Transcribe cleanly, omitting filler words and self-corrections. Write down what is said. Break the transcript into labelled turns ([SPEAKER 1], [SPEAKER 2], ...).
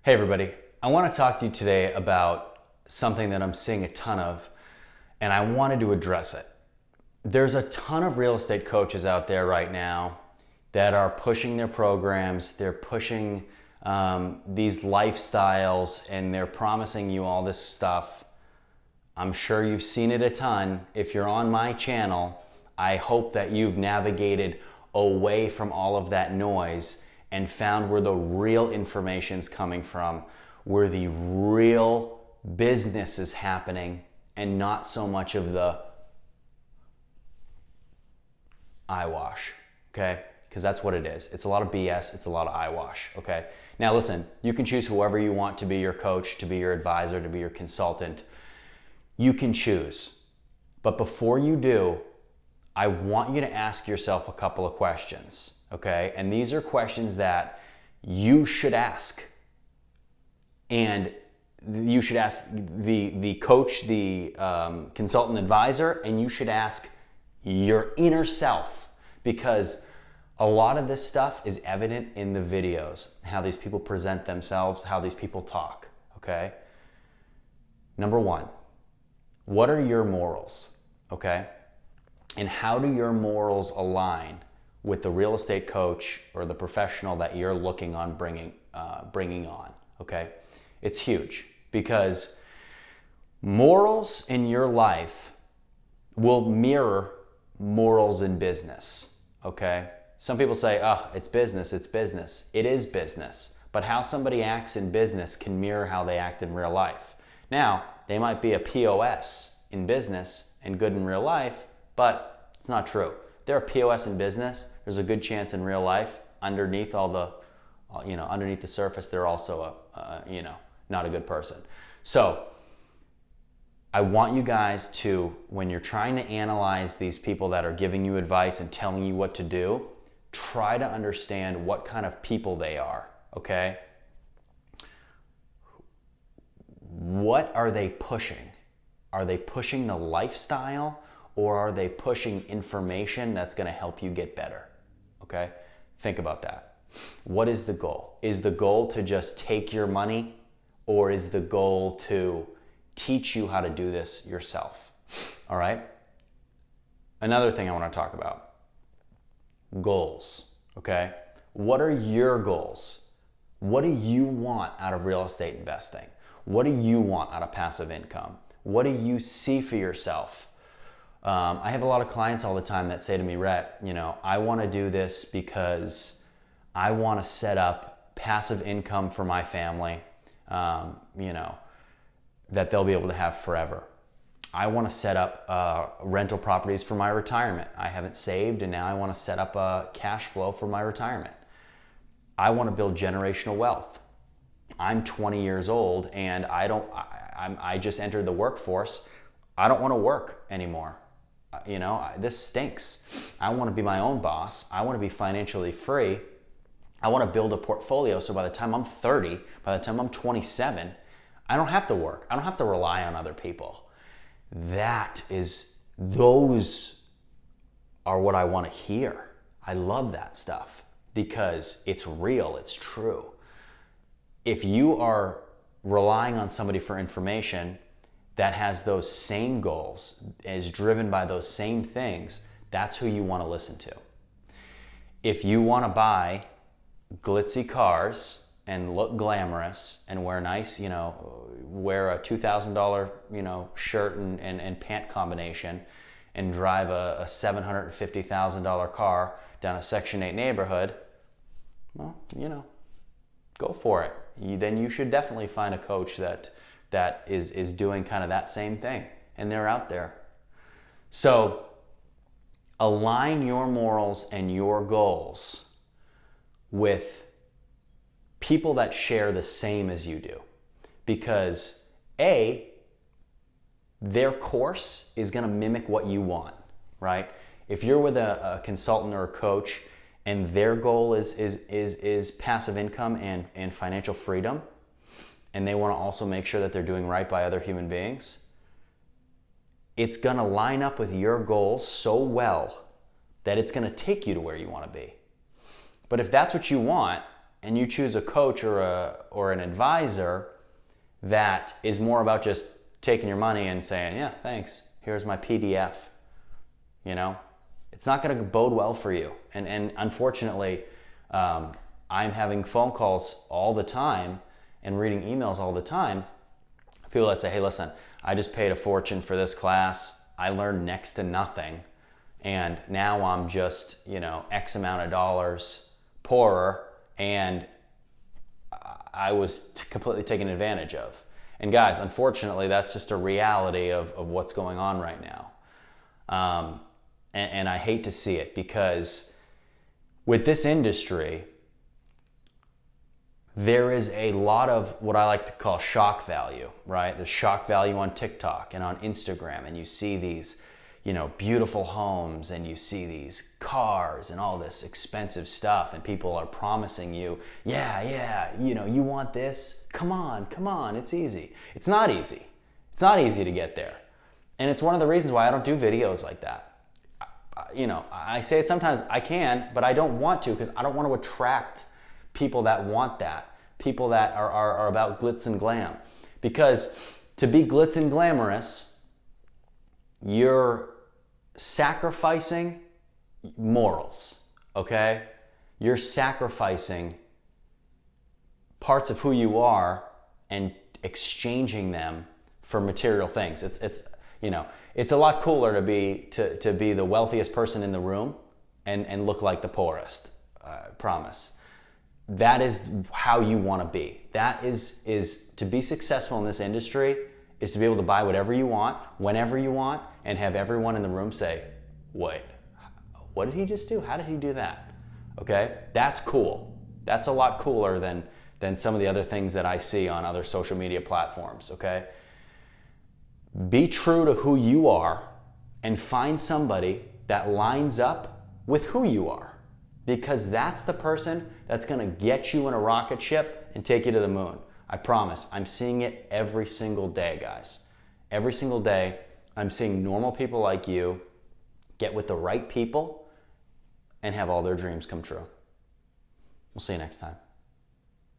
[SPEAKER 1] Hey everybody, I want to talk to you today about something that I'm seeing a ton of, and I wanted to address it. There's a ton of real estate coaches out there right now that are pushing their programs, they're pushing these lifestyles, and they're promising you all this stuff. I'm sure you've seen it a ton. If you're on my channel, I hope that you've navigated away from all of that noise and found where the real information's coming from, where the real business is happening, and not so much of the eyewash, okay? Because that's what it is. It's a lot of BS, it's a lot of eyewash, okay? Now listen, you can choose whoever you want to be your coach, to be your advisor, to be your consultant. You can choose. But before you do, I want you to ask yourself a couple of questions, okay? And these are questions that you should ask. And you should ask the coach, the consultant advisor, and you should ask your inner self, because a lot of this stuff is evident in the videos, how these people present themselves, how these people talk, okay? Number one, what are your morals, okay? And how do your morals align with the real estate coach or the professional that you're looking on bringing on, okay? It's huge, because morals in your life will mirror morals in business, okay? Some people say, oh, it's business, it's business. It is business, but how somebody acts in business can mirror how they act in real life. Now, they might be a POS in business and good in real life, but it's not true. If they're a POS in business, there's a good chance in real life, underneath underneath the surface, they're also not a good person. So I want you guys to, when you're trying to analyze these people that are giving you advice and telling you what to do, try to understand what kind of people they are, okay? What are they pushing? Are they pushing the lifestyle, or are they pushing information that's going to help you get better? Okay? Think about that. What is the goal? Is the goal to just take your money, or is the goal to teach you how to do this yourself? All right? Another thing I want to talk about. Goals. Okay? What are your goals? What do you want out of real estate investing? What do you want out of passive income? What do you see for yourself? I have a lot of clients all the time that say to me, Rhett, I want to do this because I want to set up passive income for my family, that they'll be able to have forever. I want to set up rental properties for my retirement. I haven't saved, and now I want to set up a cash flow for my retirement. I want to build generational wealth. I'm 20 years old, and I just entered the workforce. I don't want to work anymore. This stinks. I want to be my own boss. I want to be financially free. I want to build a portfolio so by the time I'm 30, by the time I'm 27, I don't have to work. I don't have to rely on other people. Those are what I want to hear. I love that stuff because it's real, it's true. If you are relying on somebody for information that has those same goals, is driven by those same things, that's who you want to listen to. If you want to buy glitzy cars and look glamorous and wear nice, wear a $2,000, shirt and pant combination and drive a $750,000 car down a Section 8 neighborhood, well, go for it. Then you should definitely find a coach that is doing kind of that same thing, and they're out there. So align your morals and your goals with people that share the same as you do, because their course is going to mimic what you want, right? If you're with a consultant or a coach and their goal is passive income and financial freedom, and they want to also make sure that they're doing right by other human beings, it's going to line up with your goals so well that it's going to take you to where you want to be. But if that's what you want and you choose a coach or an advisor that is more about just taking your money and saying, yeah, thanks, here's my PDF, you know, it's not going to bode well for you. And unfortunately, I'm having phone calls all the time and reading emails all the time. People that say, hey, listen, I just paid a fortune for this class. I learned next to nothing. And now I'm just, X amount of dollars poorer, and I was completely taken advantage of. And guys, unfortunately, that's just a reality of what's going on right now. And I hate to see it, because with this industry, there is a lot of what I like to call shock value, right? There's shock value on TikTok and on Instagram, and you see these, beautiful homes, and you see these cars and all this expensive stuff, and people are promising you, yeah, you want this? Come on, it's easy. It's not easy. It's not easy to get there. And it's one of the reasons why I don't do videos like that. I say it sometimes, I can, but I don't want to, because I don't want to attract people that want that, people that are about glitz and glam. Because to be glitz and glamorous, you're sacrificing morals, okay? You're sacrificing parts of who you are and exchanging them for material things. It's a lot cooler to be the wealthiest person in the room and look like the poorest. Promise. That is how you want to be. That is to be successful in this industry, is to be able to buy whatever you want, whenever you want, and have everyone in the room say, wait, what did he just do? How did he do that? Okay? That's cool. That's a lot cooler than some of the other things that I see on other social media platforms, okay? Be true to who you are and find somebody that lines up with who you are, because that's the person that's going to get you in a rocket ship and take you to the moon. I promise. I'm seeing it every single day, guys. Every single day, I'm seeing normal people like you get with the right people and have all their dreams come true. We'll see you next time.